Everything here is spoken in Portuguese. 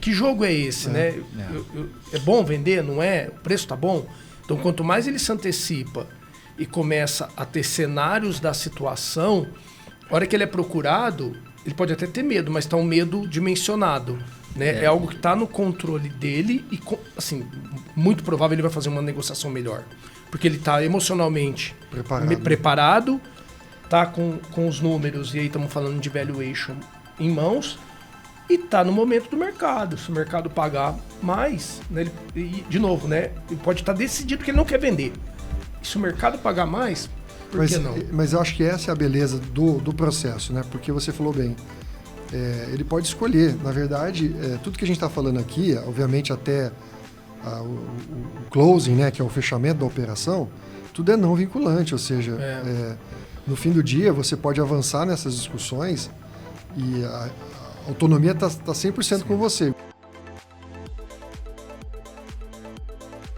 que jogo é esse, né? É bom vender, não é? O preço tá bom? Então, quanto mais ele se antecipa e começa a ter cenários da situação, a hora que ele é procurado, ele pode até ter medo, mas tá um medo dimensionado, né? É algo que tá no controle dele e, assim, muito provável ele vai fazer uma negociação melhor. Porque ele tá emocionalmente preparado, tá com os números, e aí estamos falando de valuation em mãos, e tá no momento do mercado. Se o mercado pagar mais, né, de novo, né, ele pode estar decidido que ele não quer vender. E se o mercado pagar mais, por que não? Mas eu acho que essa é a beleza do processo, né? Porque você falou bem, ele pode escolher. Na verdade, tudo que a gente está falando aqui, obviamente até o closing, né, que é o fechamento da operação, tudo é não vinculante, ou seja, no fim do dia você pode avançar nessas discussões e a autonomia está 100% com você.